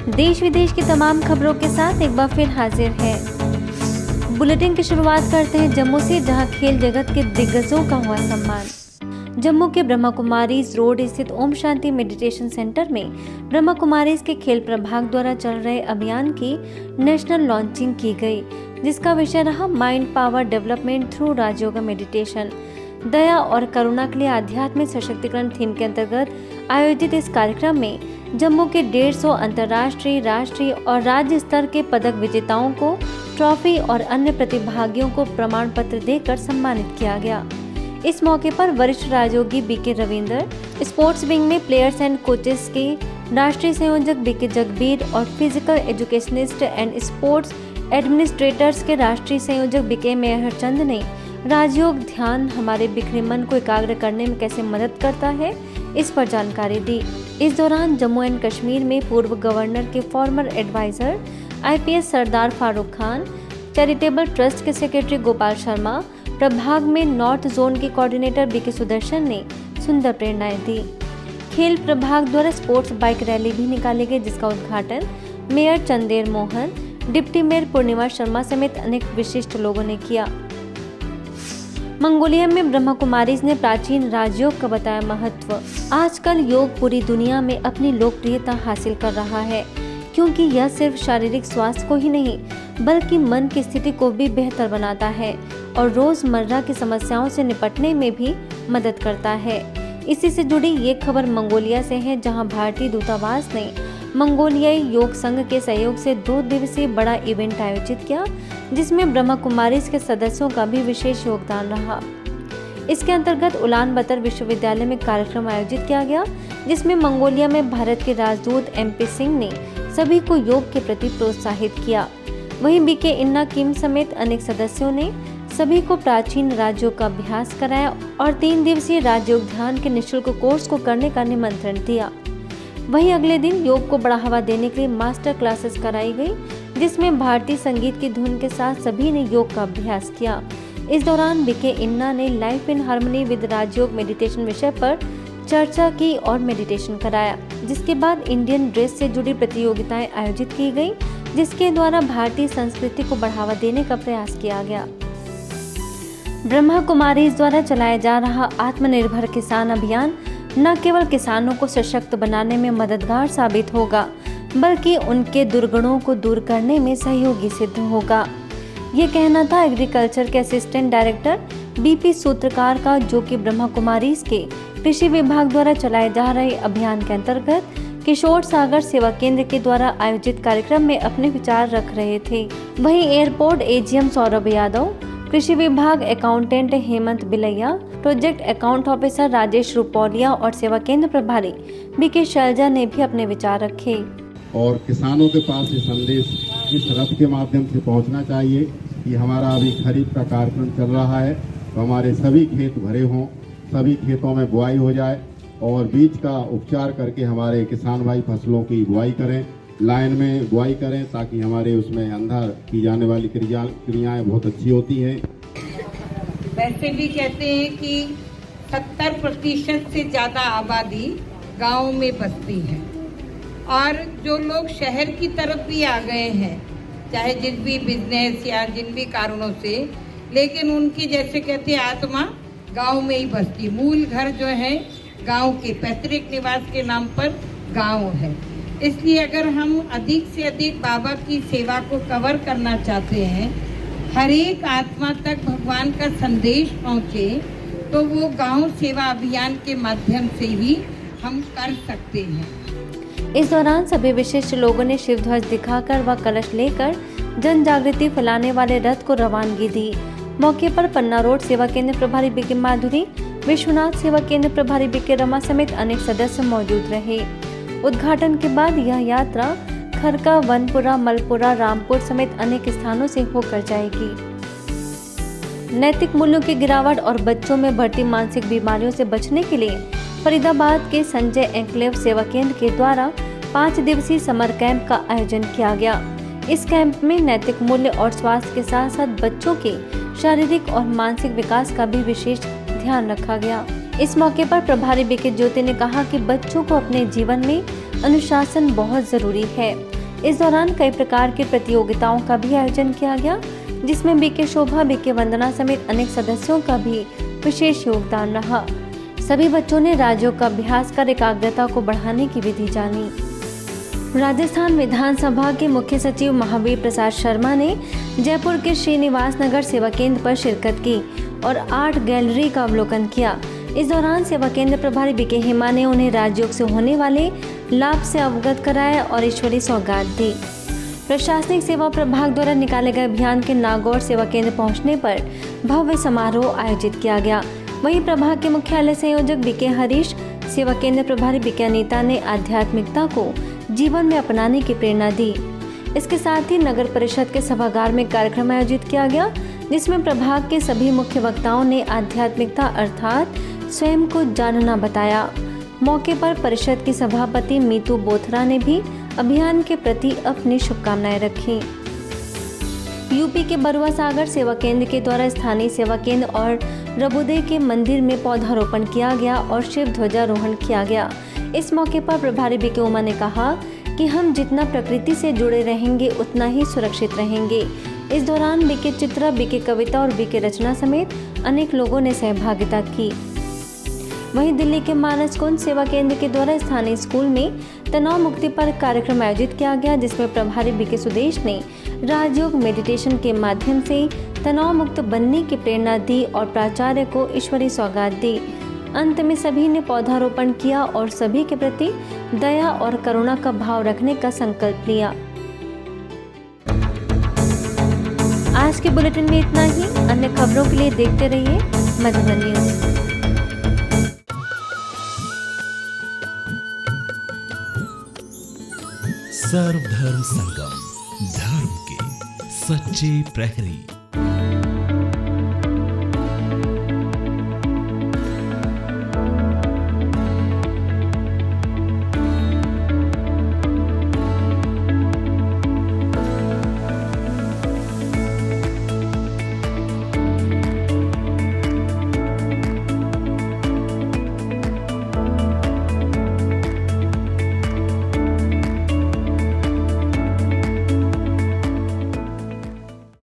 देश विदेश की तमाम खबरों के साथ एक बार फिर हाजिर है। बुलेटिन की शुरुआत करते हैं जम्मू से, जहां खेल जगत के दिग्गजों का हुआ सम्मान। जम्मू के ब्रह्मा कुमारीज रोड स्थित ओम शांति मेडिटेशन सेंटर में ब्रह्मा कुमारीज के खेल प्रभाग द्वारा चल रहे अभियान की नेशनल लॉन्चिंग की गई, जिसका विषय रहा mind power development through Rajyoga meditation. दया और करुणा के लिए आध्यात्मिक सशक्तिकरण थीम के अंतर्गत आयोजित इस कार्यक्रम में जम्मू के 150 अंतर्राष्ट्रीय, राष्ट्रीय और राज्य स्तर के पदक विजेताओं को ट्रॉफी और अन्य प्रतिभागियों को प्रमाण पत्र देकर सम्मानित किया गया। इस मौके पर वरिष्ठ राजयोगी बीके रविंद्र, स्पोर्ट्स विंग में प्लेयर्स एंड कोचेस के राष्ट्रीय संयोजक बीके जगबीर और physical educationist and sports administrators के राष्ट्रीय संयोजक बीके मेहरचंद ने राजयोग ध्यान हमारे बिखरे मन को एकाग्र करने में कैसे मदद करता है, इस पर जानकारी दी। इस दौरान जम्मू एंड कश्मीर में पूर्व गवर्नर के फॉर्मर एडवाइजर IPS सरदार फारूक खान, चैरिटेबल ट्रस्ट के सेक्रेटरी गोपाल शर्मा, प्रभाग में नॉर्थ जोन के कोऑर्डिनेटर बीके सुदर्शन ने सुंदर प्रेरणाएं दी। खेल प्रभाग द्वारा स्पोर्ट्स बाइक रैली भी निकाली गई, जिसका उद्घाटन mayor Chander Mohan, deputy mayor पूर्णिमा शर्मा समेत अनेक विशिष्ट लोगों ने किया। मंगोलिया में ब्रह्मा कुमारीज ने प्राचीन राजयोग का बताया महत्व। आजकल योग पूरी दुनिया में अपनी लोकप्रियता हासिल कर रहा है, क्योंकि यह सिर्फ शारीरिक स्वास्थ्य को ही नहीं बल्कि मन की स्थिति को भी बेहतर बनाता है और रोजमर्रा की समस्याओं से निपटने में भी मदद करता है। इसी से जुड़ी ये खबर मंगोलिया से है, जहां भारतीय दूतावास ने मंगोलियाई योग संघ के सहयोग से 2 दिवसीय बड़ा इवेंट आयोजित किया, जिसमें ब्रह्मा कुमारीज के सदस्यों का भी विशेष योगदान रहा। इसके अंतर्गत उलान बतर विश्वविद्यालय में कार्यक्रम आयोजित किया गया, जिसमें मंगोलिया में भारत के राजदूत MP सिंह ने सभी को योग के प्रति प्रोत्साहित किया। वहीं बीके इन्ना किम समेत अनेक सदस्यों ने सभी को प्राचीन राजयोग का अभ्यास कराया और 3 दिवसीय राजयोग ध्यान के निःशुल्क कोर्स को करने का निमंत्रण दिया। वहीं अगले दिन योग को बढ़ावा देने के लिए मास्टर क्लासेस कराई गई, जिसमें भारतीय संगीत की धुन के साथ सभी ने योग का अभ्यास किया। इस दौरान बीके इन्ना ने life in harmony with Rajyoga meditation विषय पर चर्चा की और मेडिटेशन कराया, जिसके बाद इंडियन ड्रेस से जुड़ी प्रतियोगिताएं आयोजित की गई, जिसके द्वारा भारतीय संस्कृति को बढ़ावा देने का प्रयास किया गया। ब्रह्मा कुमारीज द्वारा चलाया जा रहा आत्मनिर्भर किसान अभियान न केवल किसानों को सशक्त बनाने में मददगार साबित होगा, बल्कि उनके दुर्गुणों को दूर करने में सहयोगी सिद्ध होगा। ये कहना था एग्रीकल्चर के असिस्टेंट डायरेक्टर BP सूत्रकार का, जो कि ब्रह्मा कुमारीज के कृषि विभाग द्वारा चलाए जा रहे अभियान के अंतर्गत किशोर सागर सेवा केंद्र के द्वारा आयोजित कार्यक्रम में अपने विचार रख रहे थे। वहीं एयरपोर्ट AGM सौरभ यादव, कृषि विभाग अकाउंटेंट हेमंत बिलैया, project account officer Rajesh Rupauliya और सेवा केंद्र प्रभारी BK शैलजा ने भी अपने विचार रखे। और किसानों के पास ये संदेश इस रथ के माध्यम से पहुंचना चाहिए कि हमारा अभी खरीफ का कार्यक्रम चल रहा है, तो हमारे सभी खेत भरे हों, सभी खेतों में बुआई हो जाए और बीज का उपचार करके हमारे किसान भाई फसलों की बुआई करें, लाइन में बुआई करें, ताकि हमारे उसमें अंदर की जाने वाली क्रियाएं बहुत अच्छी होती हैं। वैसे भी कहते हैं कि 70% से ज़्यादा आबादी गाँव में बसती है और जो लोग शहर की तरफ भी आ गए हैं, चाहे जिन भी बिजनेस या जिन भी कारणों से, लेकिन उनकी जैसे कहते हैं आत्मा गांव में ही बसती। मूल घर जो है गांव के पैतृक निवास के नाम पर गांव है। इसलिए अगर हम अधिक से अधिक बाबा की सेवा को कवर करना चाहते हैं, हर एक आत्मा तक भगवान का संदेश पहुंचे, तो वो गांव सेवा अभियान के माध्यम से ही हम कर सकते हैं। इस दौरान सभी विशिष्ट लोगों ने शिव ध्वज दिखाकर व कलश लेकर जन जागृति फैलाने वाले रथ को रवानगी दी। मौके पर पन्ना रोड सेवा केंद्र प्रभारी BK माधुरी, विश्वनाथ सेवा केंद्र प्रभारी BK रमा समेत अनेक सदस्य मौजूद रहे। उद्घाटन के बाद यह यात्रा खरका, वनपुरा, मलपुरा, रामपुर समेत अनेक स्थानों से होकर जाएगी। नैतिक मूल्यों की गिरावट और बच्चों में बढ़ती मानसिक बीमारियों से बचने के लिए फरीदाबाद के संजय एंक्लेव सेवा केंद्र के द्वारा 5 दिवसीय समर कैंप का आयोजन किया गया। इस कैंप में नैतिक मूल्य और स्वास्थ्य के साथ साथ बच्चों के शारीरिक और मानसिक विकास का भी विशेष ध्यान रखा गया। इस मौके पर प्रभारी BK ज्योति ने कहा कि बच्चों को अपने जीवन में अनुशासन बहुत जरूरी है इस दौरान कई प्रकार की प्रतियोगिताओं का भी आयोजन किया गया, जिसमें बीके शोभा, बीके वंदना समेत अनेक सदस्यों का भी विशेष योगदान रहा। सभी बच्चों ने राजयोग का अभ्यास कर एकाग्रता को बढ़ाने की विधि जानी। राजस्थान विधानसभा के मुख्य सचिव महावीर प्रसाद शर्मा ने जयपुर के श्रीनिवास नगर सेवा केंद्र पर शिरकत की और आर्ट गैलरी का अवलोकन किया। इस दौरान सेवा केंद्र प्रभारी बीके हेमा ने उन्हें राजयोग से होने वाले लाभ से अवगत कराया और ईश्वरीय सौगात दी। प्रशासनिक सेवा प्रभाग द्वारा निकाले गए अभियान के नागौर सेवा केंद्र पहुंचने पर भव्य समारोह आयोजित किया गया। वहीं प्रभाग के मुख्यालय संयोजक बीके हरीश, सेवा केंद्र प्रभारी बीके अनीता ने आध्यात्मिकता को जीवन में अपनाने की प्रेरणा दी। इसके साथ ही नगर परिषद के सभागार में कार्यक्रम आयोजित किया गया, जिसमें प्रभाग के सभी मुख्य वक्ताओं ने आध्यात्मिकता अर्थात स्वयं को जानना बताया। मौके पर परिषद की सभापति मीतू बोथरा ने भी अभियान के प्रति अपनी शुभकामनाएं रखी। यूपी के बरुआ सागर सेवा केंद्र के द्वारा स्थानीय सेवा केंद्र और रबुदे के मंदिर में पौधारोपण किया गया और शिव ध्वजारोहण किया गया। इस मौके पर प्रभारी बीके उमा ने कहा कि हम जितना प्रकृति से जुड़े रहेंगे उतना ही सुरक्षित रहेंगे। इस दौरान बीके चित्रा, बीके कविता और बीके रचना समेत अनेक लोगों ने सहभागिता की। वहीं दिल्ली के मानस कुंज सेवा केंद्र के द्वारा स्थानीय स्कूल में तनाव मुक्ति पर कार्यक्रम आयोजित किया गया, जिसमें प्रभारी बीके सुदेश ने राजयोग मेडिटेशन के माध्यम से तनाव मुक्त बनने की प्रेरणा दी और प्राचार्य को ईश्वरीय सौगात दी। अंत में सभी ने पौधारोपण किया और सभी के प्रति दया और करुणा का भाव रखने का संकल्प लिया। आज के बुलेटिन में इतना ही। अन्य खबरों के लिए देखते रहिए मधुबन न्यूज। सर्वधर्म संगम, धर्म के सच्चे प्रहरी।